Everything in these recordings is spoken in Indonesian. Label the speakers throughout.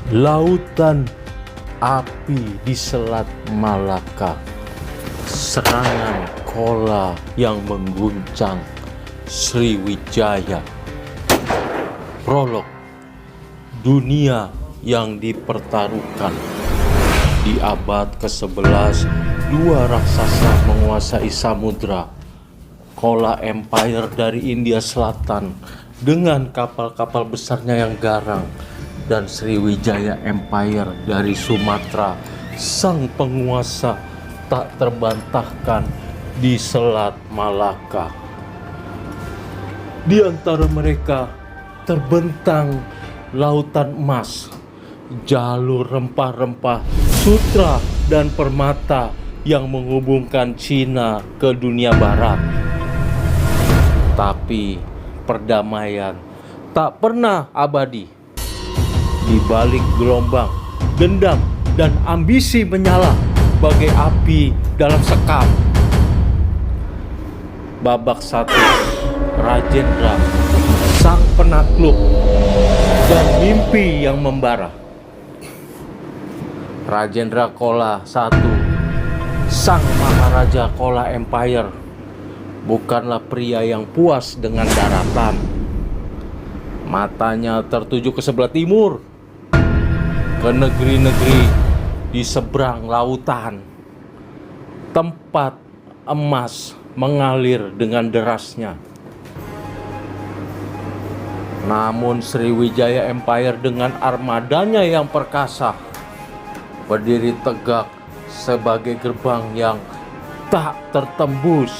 Speaker 1: Lautan api di Selat Malaka, serangan Kola yang mengguncang Sriwijaya. Prolog, dunia yang dipertaruhkan. Di abad ke-11, dua raksasa menguasai samudra. Kola Empire dari India Selatan dengan kapal-kapal besarnya yang garang, dan Sriwijaya Empire dari Sumatera, sang penguasa tak terbantahkan di Selat Malaka. Di antara mereka terbentang lautan emas, jalur rempah-rempah, sutra dan permata yang menghubungkan Cina ke dunia barat. Tapi perdamaian tak pernah abadi. Di balik gelombang, dendam dan ambisi menyala bagai api dalam sekam. Babak 1, Rajendra, sang penakluk dan mimpi yang membara. Rajendra Kola I, sang Maharaja Kola Empire, bukanlah pria yang puas dengan daratan. Matanya tertuju ke sebelah timur, ke negeri-negeri di seberang lautan, tempat emas mengalir dengan derasnya. Namun Sriwijaya Empire dengan armadanya yang perkasa berdiri tegak sebagai gerbang yang tak tertembus.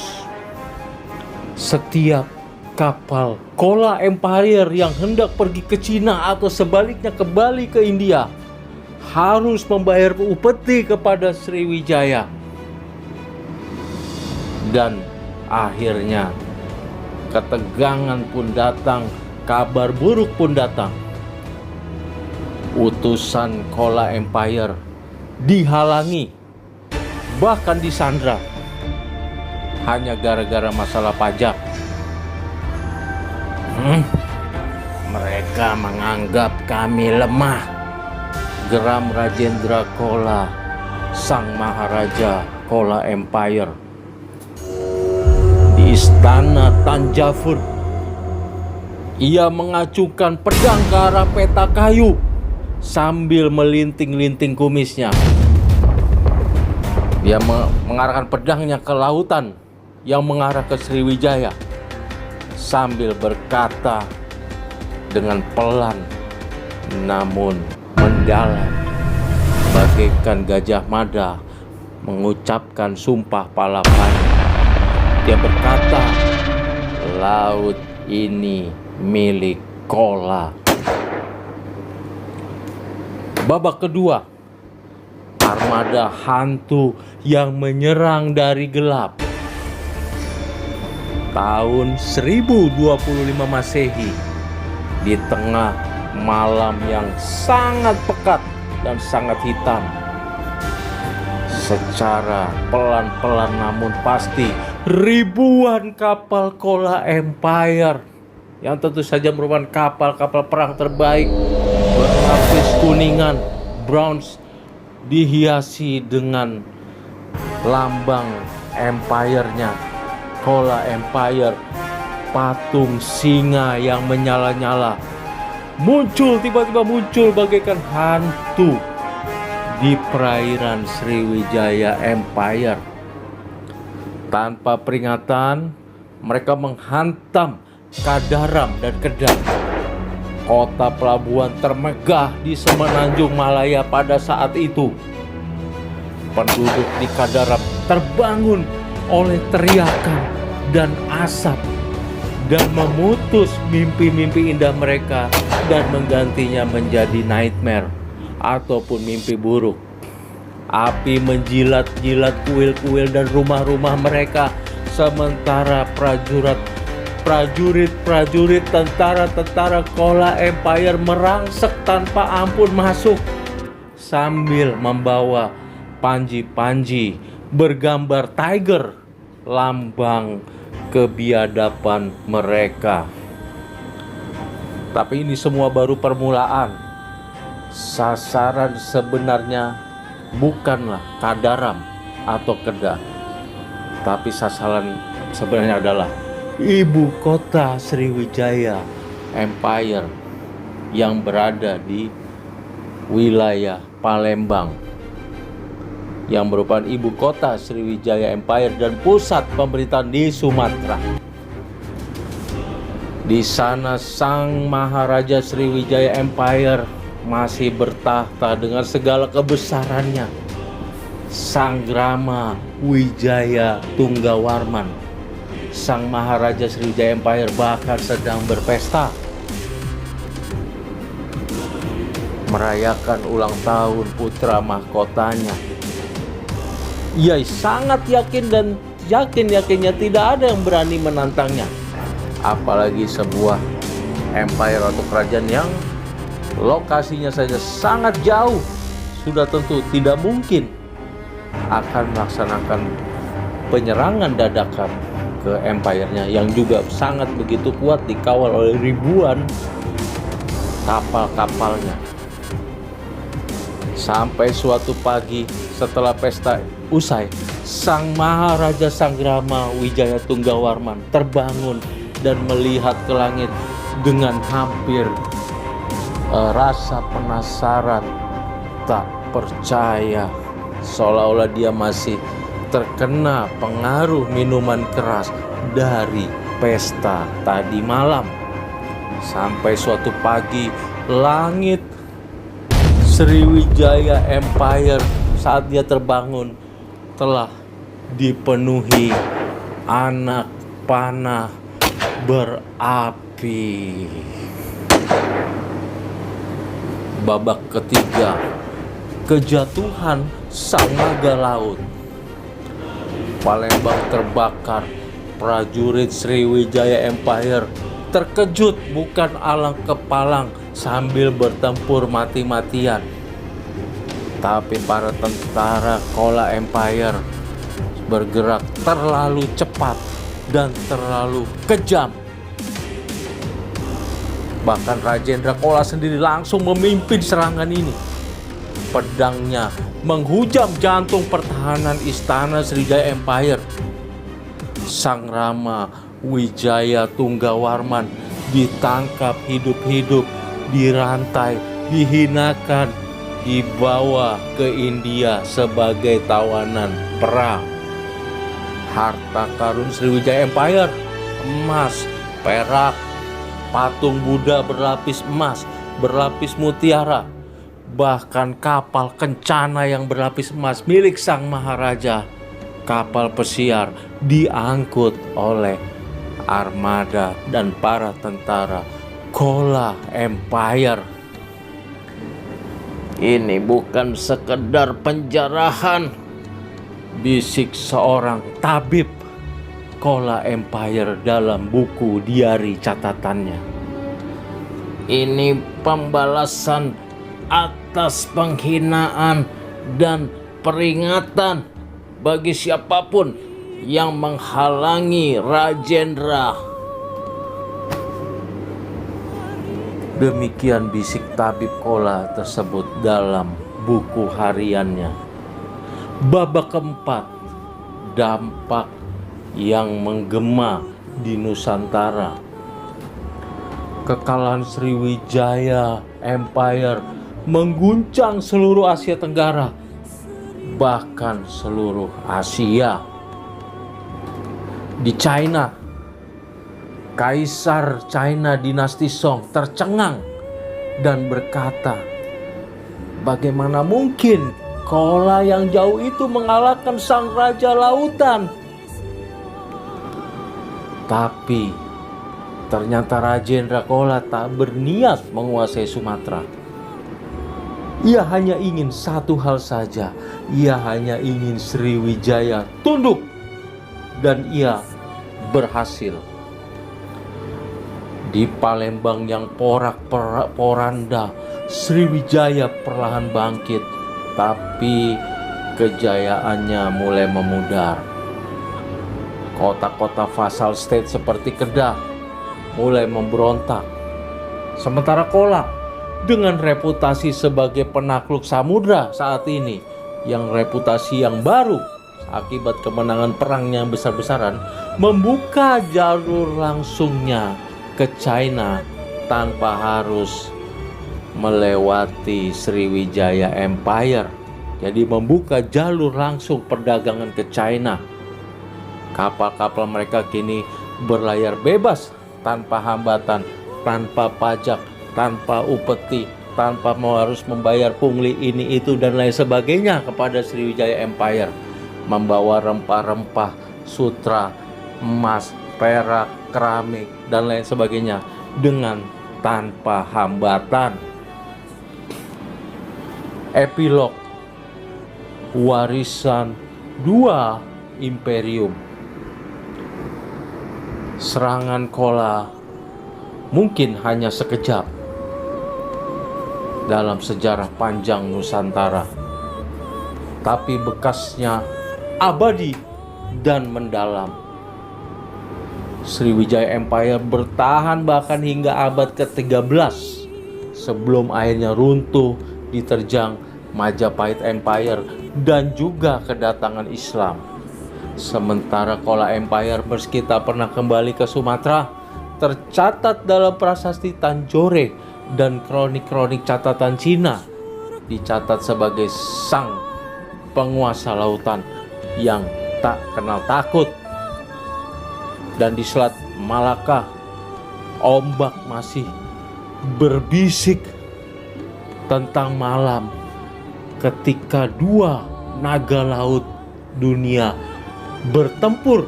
Speaker 1: Setiap kapal Kola Empire yang hendak pergi ke Cina atau sebaliknya kembali ke India harus membayar upeti kepada Sriwijaya. Dan akhirnya ketegangan pun datang, kabar buruk pun datang. Utusan Kola Empire dihalangi, bahkan disandra, hanya gara-gara masalah pajak. Mereka menganggap kami lemah, geram Rajendra Kola, sang Maharaja Kola Empire. Di istana Tanjavur, ia mengacungkan pedang ke arah peta kayu sambil melinting-linting kumisnya. Dia mengarahkan pedangnya ke lautan yang mengarah ke Sriwijaya sambil berkata dengan pelan namun mendalam, bagaikan Gajah Mada mengucapkan sumpah palapanya. Dia berkata, laut ini milik Kola. Babak kedua, armada hantu yang menyerang dari gelap. Tahun 1025 Masehi, di tengah malam yang sangat pekat dan sangat hitam, secara pelan-pelan namun pasti, ribuan kapal Kola Empire yang tentu saja merupakan kapal-kapal perang terbaik berlapis kuningan, bronze, dihiasi dengan lambang empire-nya Kola Empire, patung singa yang menyala-nyala tiba-tiba muncul bagaikan hantu di perairan Sriwijaya Empire. Tanpa peringatan, mereka menghantam Kadaram dan Kedah, kota pelabuhan termegah di semenanjung Malaya pada saat itu. Penduduk di Kadaram terbangun oleh teriakan dan asap dan memutus mimpi-mimpi indah mereka dan menggantinya menjadi nightmare ataupun mimpi buruk. Api menjilat-jilat kuil-kuil dan rumah-rumah mereka, sementara prajurit, tentara-tentara Kola Empire merangsek tanpa ampun masuk sambil membawa panji-panji bergambar tiger, lambang kebiadaban mereka. Tapi ini semua baru permulaan. sasaran sebenarnya bukanlah Kadaram atau Kedah, tapi sasaran sebenarnya adalah ibu kota Sriwijaya Empire yang berada di wilayah Palembang, yang merupakan ibu kota Sriwijaya Empire dan pusat pemerintahan di Sumatera. Di sana Sang Maharaja Sriwijaya Empire masih bertahta dengan segala kebesarannya. Sang Rama Wijaya Tunggawarman, Sang Maharaja Sriwijaya Empire, bahkan sedang berpesta merayakan ulang tahun putra mahkotanya. Ia sangat yakinnya tidak ada yang berani menantangnya, apalagi sebuah empire atau kerajaan yang lokasinya saja sangat jauh. Sudah tentu tidak mungkin akan melaksanakan penyerangan dadakan ke empire-nya yang juga sangat begitu kuat dikawal oleh ribuan kapal-kapalnya. Sampai suatu pagi setelah pesta usai, Sang Maharaja Sanggrama Wijaya Tunggawarman terbangun dan melihat ke langit dengan hampir rasa penasaran, tak percaya, seolah-olah dia masih terkena pengaruh minuman keras dari pesta tadi malam. Sampai suatu pagi, langit Sriwijaya Empire saat dia terbangun telah dipenuhi anak panah berapi. Babak ketiga, kejatuhan Sang Naga Laut. Palembang terbakar. Prajurit Sriwijaya Empire terkejut bukan alang kepalang sambil bertempur mati-matian. Tapi para tentara Chola Empire bergerak terlalu cepat dan terlalu kejam. Bahkan Rajendra Chola sendiri langsung memimpin serangan ini. Pedangnya menghujam jantung pertahanan istana Sriwijaya Empire. Sang Rama Wijaya Tunggawarman ditangkap hidup-hidup, dirantai, dihinakan, dibawa ke India sebagai tawanan perang. Harta karun Sriwijaya Empire, emas, perak, patung Buddha berlapis emas, berlapis mutiara, bahkan kapal kencana yang berlapis emas milik Sang Maharaja, kapal pesiar, diangkut oleh armada dan para tentara Chola Empire. Ini bukan sekedar penjarahan, bisik seorang tabib Chola Empire dalam buku diari catatannya. Ini pembalasan atas penghinaan dan peringatan bagi siapapun yang menghalangi Rajendra. Demikian bisik tabib Chola tersebut dalam buku hariannya. Babak keempat, dampak yang menggema di Nusantara. Kekalahan Sriwijaya Empire mengguncang seluruh Asia Tenggara, bahkan seluruh Asia. Di China, Kaisar China dinasti Song tercengang dan berkata, bagaimana mungkin Chola yang jauh itu mengalahkan sang Raja Lautan? Tapi ternyata Rajendra Chola tak berniat menguasai Sumatera. Ia hanya ingin satu hal saja. Ia hanya ingin Sriwijaya tunduk. Dan ia berhasil. Di Palembang yang porak-poranda, Sriwijaya perlahan bangkit. Tapi kejayaannya mulai memudar. Kota-kota vassal state seperti Kedah mulai memberontak. Sementara Chola dengan reputasi sebagai penakluk samudra saat ini, yang reputasi yang baru akibat kemenangan perangnya yang besar-besaran, membuka jalur langsungnya ke China tanpa harus melewati Sriwijaya Empire. Jadi membuka jalur langsung perdagangan ke China. Kapal-kapal mereka kini berlayar bebas, tanpa hambatan, tanpa pajak, tanpa upeti, tanpa harus membayar pungli ini itu dan lain sebagainya kepada Sriwijaya Empire. Membawa rempah-rempah, sutra, emas, perak, keramik, dan lain sebagainya dengan tanpa hambatan. Epilog warisan dua imperium. Serangan Kola mungkin hanya sekejap dalam sejarah panjang Nusantara, tapi bekasnya abadi dan mendalam. Sriwijaya Empire bertahan bahkan hingga abad ke-13 sebelum akhirnya runtuh diterjang Majapahit Empire dan juga kedatangan Islam. Sementara Kola Empire meski tak pernah kembali ke Sumatera, tercatat dalam prasasti Tanjore dan kronik-kronik catatan Cina, dicatat sebagai sang penguasa lautan yang tak kenal takut. Dan di Selat Malaka, ombak masih berbisik tentang malam ketika dua naga laut dunia bertempur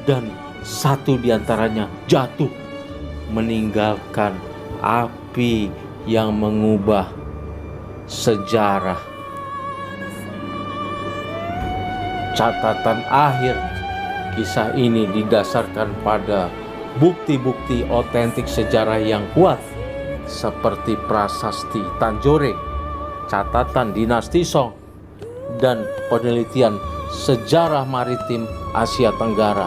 Speaker 1: dan satu diantaranya jatuh meninggalkan api yang mengubah sejarah. Catatan akhir kisah ini didasarkan pada bukti-bukti otentik sejarah yang kuat seperti prasasti Tanjore, catatan dinasti Song, dan penelitian sejarah maritim Asia Tenggara.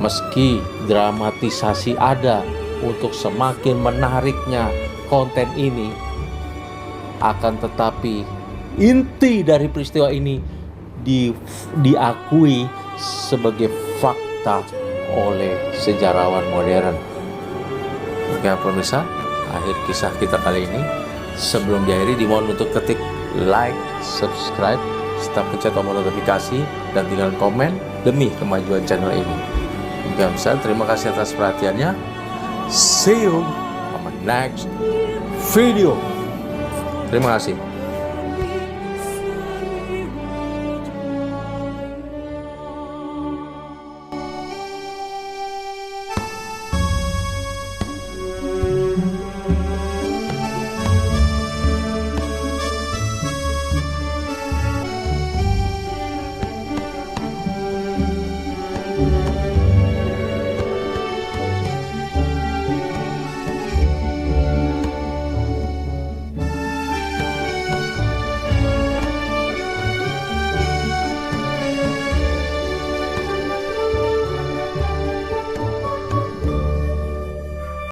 Speaker 1: Meski dramatisasi ada untuk semakin menariknya konten ini, akan tetapi inti dari peristiwa ini diakui sebagai fakta oleh sejarawan modern. Oke pemirsa, akhir kisah kita kali ini. Sebelum diakhiri, dimohon untuk ketik like, subscribe, serta pencet tombol notifikasi dan tinggalkan komen demi kemajuan channel ini. Oke pemirsa, terima kasih atas perhatiannya. See you on my next video. Terima kasih.